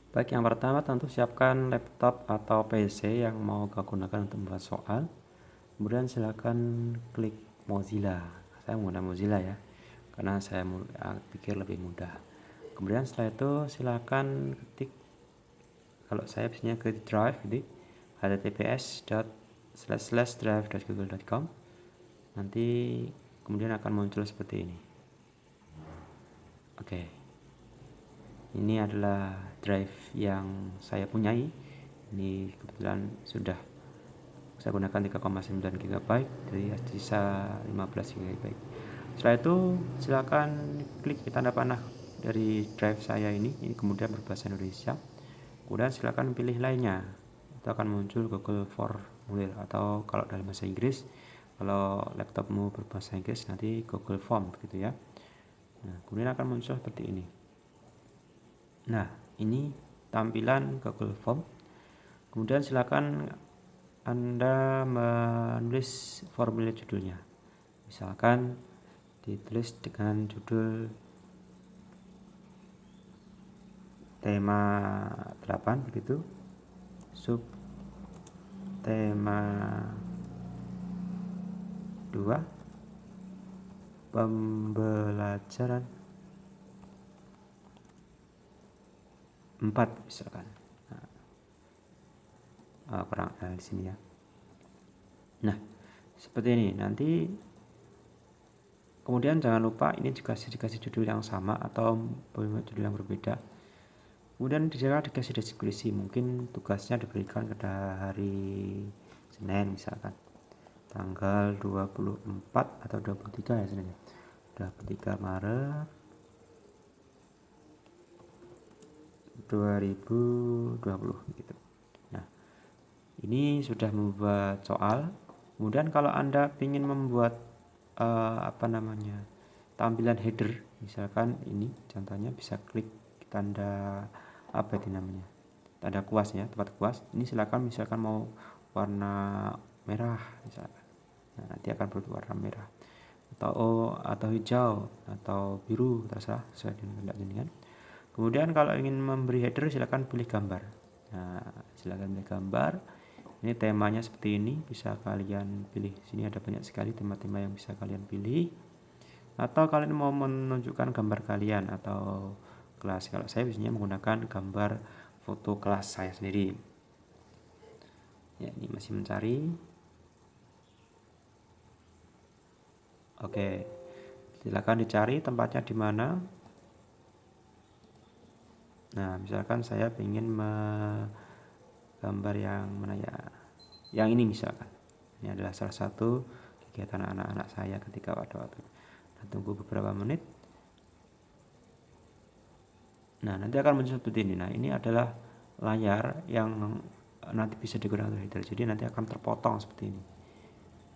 Baik, yang pertama tentu siapkan laptop atau PC yang mau kau gunakan untuk membuat soal. Kemudian silakan klik Mozilla. Saya menggunakan Mozilla ya, karena saya pikir lebih mudah. Kemudian setelah itu silakan ketik, kalau saya biasanya ke drive, jadi https://drive.google.com. Nanti kemudian akan muncul seperti ini. Oke, ini adalah drive yang saya punyai. Ini kebetulan sudah saya gunakan 3,9 GB, jadi sisa 15 GB. Setelah itu silakan klik tanda panah dari drive saya ini kemudian berbahasa Indonesia. Kemudian silakan pilih lainnya. Itu akan muncul Google Formulir, atau kalau dalam bahasa Inggris, kalau laptopmu berbahasa Inggris nanti Google Form gitu ya. Nah, kemudian akan muncul seperti ini. Nah, ini tampilan Google Form. Kemudian silakan Anda menulis formulir judulnya. Misalkan ditulis dengan judul tema 8 begitu, sub tema 2, pembelajaran 4 misalkan. Kurang di sini ya. Nah, seperti ini. Nanti kemudian jangan lupa ini juga dikasih judul yang sama atau judul yang berbeda. Kemudian dikasih deskripsi, mungkin tugasnya diberikan pada hari Senin misalkan, tanggal 24 atau 23 ya Senin, 23 Maret 2020 gitu. Nah, ini sudah membuat soal. Kemudian kalau Anda ingin membuat tampilan header, misalkan ini contohnya, bisa klik tanda tanda kuas ya, tempat kuas. Ini silakan, misalkan mau warna merah misalkan. Nah, nanti akan berwarna merah atau hijau atau biru, terserah sesuai dengan kehendak jenengan. Kemudian kalau ingin memberi header silakan pilih gambar. Nah, silakan pilih gambar. Ini temanya seperti ini, bisa kalian pilih. Sini ada banyak sekali tema-tema yang bisa kalian pilih. Atau kalian mau menunjukkan gambar kalian atau kelas. Kalau saya biasanya menggunakan gambar foto kelas saya sendiri. Ya, ini masih mencari. Oke, silakan dicari tempatnya di mana. Nah, misalkan saya ingin gambar yang mana ya, yang ini misalkan. Ini adalah salah satu kegiatan anak-anak saya ketika pada waktu. Nah, tunggu beberapa menit. Nah, nanti akan muncul seperti ini. Nah, ini adalah layar yang nanti bisa digunakan untuk header. Jadi nanti akan terpotong seperti ini.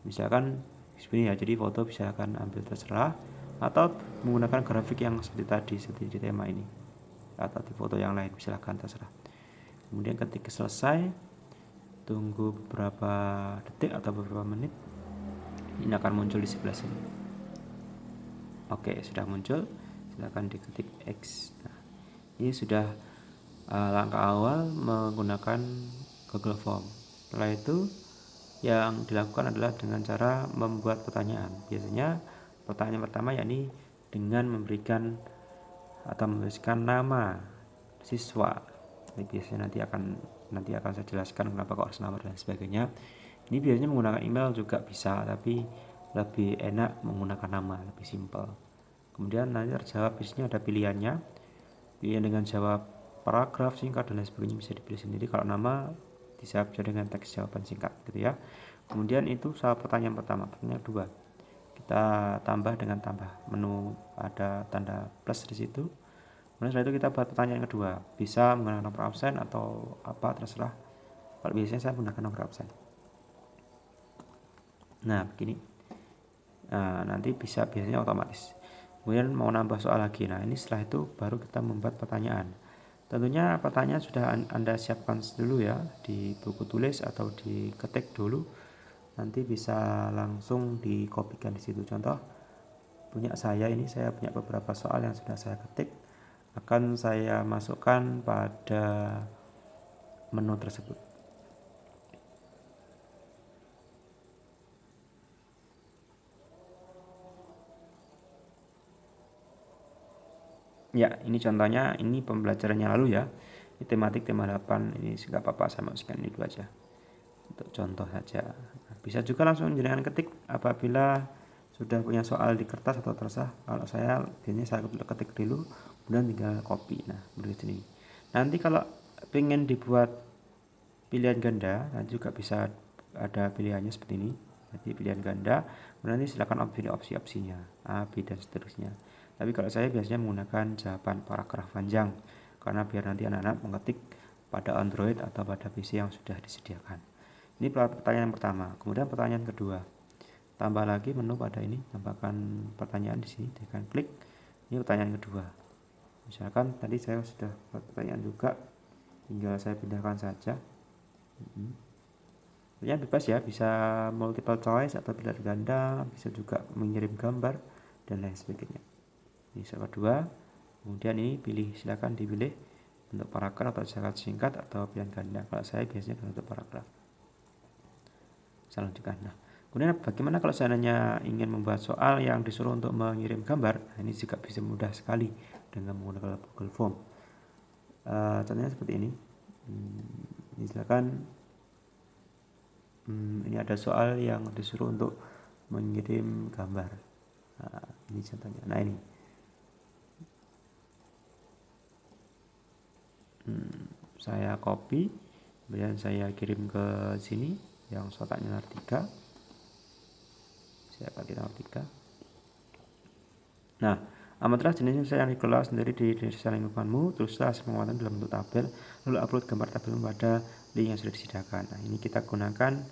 Misalkan seperti ya, jadi foto bisa akan ambil terserah, atau menggunakan grafik yang seperti tadi, seperti di tema ini, atau di foto yang lain, silahkan terserah. Kemudian ketika selesai, tunggu beberapa detik atau beberapa menit, ini akan muncul di sebelah sini. Oke, sudah muncul, silahkan diketik X. Nah, ini sudah langkah awal menggunakan Google Form. Setelah itu yang dilakukan adalah dengan cara membuat pertanyaan. Biasanya pertanyaan pertama yakni dengan memberikan atau menuliskan nama siswa. Ini biasanya nanti akan saya jelaskan kenapa kok harus nama dan sebagainya. Ini biasanya menggunakan email juga bisa, tapi lebih enak menggunakan nama, lebih simpel. Kemudian nanti terjawab, biasanya ada pilihannya. Pilihan dengan jawab paragraf, singkat, dan lain sebagainya bisa dipilih sendiri. Kalau nama dijawab dengan teks jawaban singkat gitu ya. Kemudian itu soal pertanyaan pertama. Pertanyaan kedua, kita tambah dengan tambah menu, ada tanda plus di situ. Kemudian setelah itu kita buat pertanyaan kedua, bisa menggunakan nomor absen atau apa, terserah. Kalau biasanya saya menggunakan nomor absen. Nah, begini. Nah, nanti biasanya otomatis. Kemudian mau nambah soal lagi. Nah, ini setelah itu baru kita membuat pertanyaan. Tentunya pertanyaan sudah Anda siapkan dulu ya, di buku tulis atau diketik dulu. Nanti bisa langsung dikopikan di situ. Contoh punya saya ini, saya punya beberapa soal yang sudah saya ketik. akan saya masukkan pada menu tersebut. Ya, ini contohnya, ini pembelajarannya lalu ya. Ini tematik tema 8, ini nggak apa-apa saya masukkan ini dulu aja. Untuk contoh saja. Bisa juga langsung jenengan ketik apabila sudah punya soal di kertas atau terserah. Kalau saya biasanya saya ketik dulu, kemudian tinggal copy. Nah, seperti ini. Nanti kalau pengen dibuat pilihan ganda, nanti juga bisa ada pilihannya seperti ini. Jadi pilihan ganda, nanti silakan pilih opsi-opsinya A, B dan seterusnya. Tapi kalau saya biasanya menggunakan jawaban paragraf panjang karena biar nanti anak-anak mengetik pada Android atau pada PC yang sudah disediakan. Ini pertanyaan pertama. Kemudian pertanyaan kedua. Tambah lagi menu pada ini, tambahkan pertanyaan di sini dengan klik. Ini pertanyaan kedua. Misalkan tadi saya sudah buat pertanyaan juga, tinggal saya pindahkan saja. Ya bebas ya, bisa multiple choice atau pilihan ganda, bisa juga mengirim gambar dan lain sebagainya. Ini soal kedua. Kemudian ini pilih, silakan dipilih untuk paragraf atau sangat singkat atau pilihan ganda. Kalau saya biasanya untuk paragraf. Saya lanjutkan. Nah, kemudian bagaimana kalau seandainya ingin membuat soal yang disuruh untuk mengirim gambar? Nah, ini juga bisa mudah sekali dengan menggunakan Google Form. Contohnya seperti ini. Silakan. Ini ada soal yang disuruh untuk mengirim gambar. Nah, ini contohnya. Nah ini. Saya copy, kemudian saya kirim ke sini yang kotaknya 3. Saya pakai nomor 3. Nah, amatilah jenisnya yang dikelola sendiri di desa lingkunganmu, teruslah penguatan dalam bentuk tabel, lalu upload gambar tabel pada link yang sudah disediakan. Nah, ini kita gunakan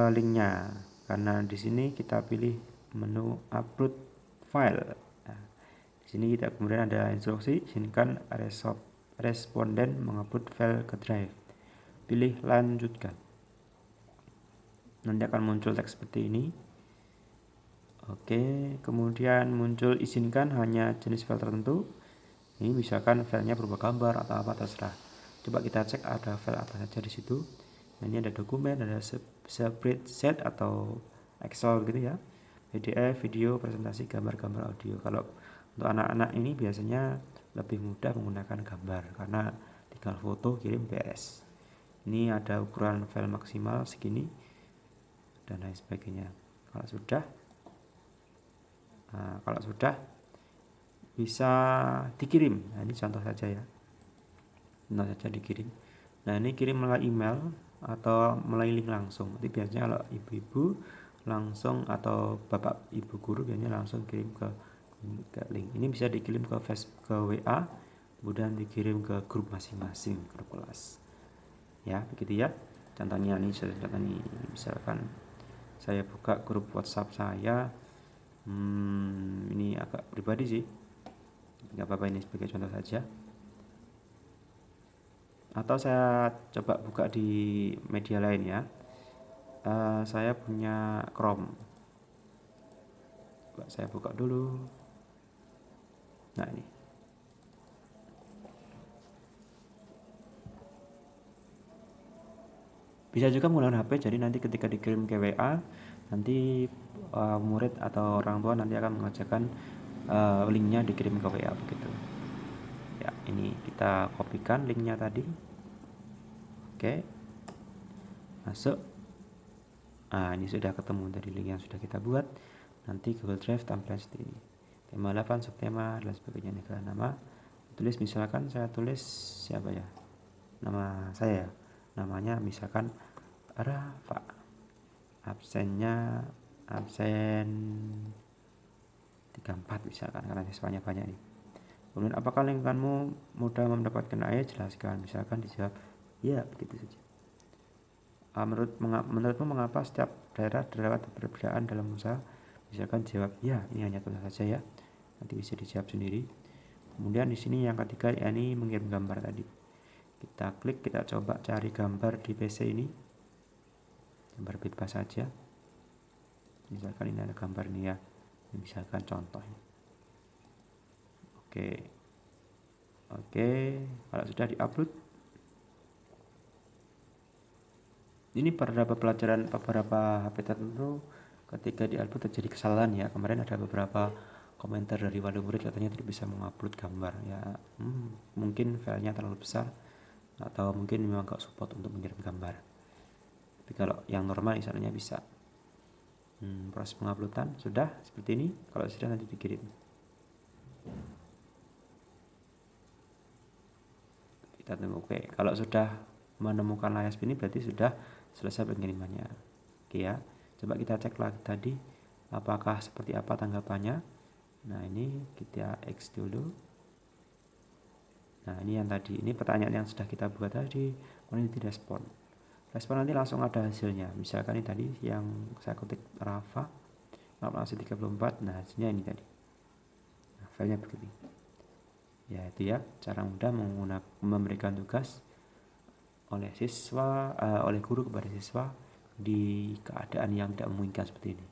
linknya, karena di sini kita pilih menu upload file. Nah, di sini kita kemudian ada instruksi, izinkan responden mengupload file ke drive. Pilih lanjutkan. Nanti akan muncul teks seperti ini. Oke, kemudian muncul izinkan hanya jenis file tertentu. Ini misalkan filenya berupa gambar atau apa terserah. Coba kita cek ada file apa saja di situ. Nah, ini ada dokumen, ada spreadsheet atau Excel gitu ya. PDF, video, presentasi, gambar-gambar, audio. Kalau untuk anak-anak ini biasanya lebih mudah menggunakan gambar karena tinggal foto kirim PS. Ini ada ukuran file maksimal segini dan lain sebagainya. Kalau sudah bisa dikirim. Nah, ini contoh saja ya. Contoh saja dikirim. Nah, ini kirim melalui email atau melalui link langsung. Jadi biasanya kalau ibu-ibu langsung atau bapak ibu guru biasanya langsung kirim ke link. Ini bisa dikirim ke WA, kemudian dikirim ke grup masing-masing, grup kelas. Ya, begitu ya. Contohnya nih, misalkan saya buka grup WhatsApp saya. Ini agak pribadi sih, nggak apa-apa, ini sebagai contoh saja. Atau saya coba buka di media lain ya. Saya punya Chrome. Coba saya buka dulu. Nah ini. Bisa juga menggunakan HP, jadi nanti ketika dikirim ke WA, nanti murid atau orang tua nanti akan mengerjakan linknya dikirim ke WA begitu. Ya, ini kita kopikan linknya tadi. Oke, masuk. Nah, ini sudah ketemu dari link yang sudah kita buat. Nanti Google Drive tampilan seperti ini. Tema 8, subtema dan sebagainya. Negara nama. Tulis misalkan saya tulis siapa ya? Nama saya. Namanya misalkan Rafa. Absen 34 misalkan, karena siswanya banyak nih. Kemudian apakah lingkunganmu mudah mendapatkan air? Jelaskan. Misalkan dijawab ya, begitu saja. Menurutmu mengapa setiap daerah terdapat perbedaan dalam usaha? Misalkan jawab ya, ini hanya contoh saja ya. Nanti bisa dijawab sendiri. Kemudian di sini yang ketiga, yakni mengirim gambar tadi. Kita klik, kita coba cari gambar di PC ini. Gambar bebas saja. Misalkan ini ada gambar ini ya. Ini misalkan contoh. Oke. Oke, kalau sudah diupload, ini beberapa pelajaran beberapa HP tertentu ketika diupload terjadi kesalahan ya. Kemarin ada beberapa komentar dari wali murid katanya tidak bisa mengupload gambar ya. Mungkin filenya terlalu besar atau mungkin memang gak support untuk mengirim gambar. Tapi kalau yang normal misalnya bisa. Proses penguploadan sudah seperti ini. Kalau sudah nanti dikirim. Kita tunggu. Oke, kalau sudah menemukan layar seperti ini berarti sudah selesai pengirimannya. Oke ya, coba kita cek lagi tadi apakah seperti apa tanggapannya. Nah ini kita X dulu. Nah ini yang tadi, ini pertanyaan yang sudah kita buat tadi, kemudian direspon. Respon nanti langsung ada hasilnya. Misalkan ini tadi yang saya ketik Rafa 34, nah hasilnya ini tadi. Nah, filenya begini. Ya itu ya, cara mudah memberikan tugas oleh guru kepada siswa di keadaan yang tidak memungkinkan seperti ini.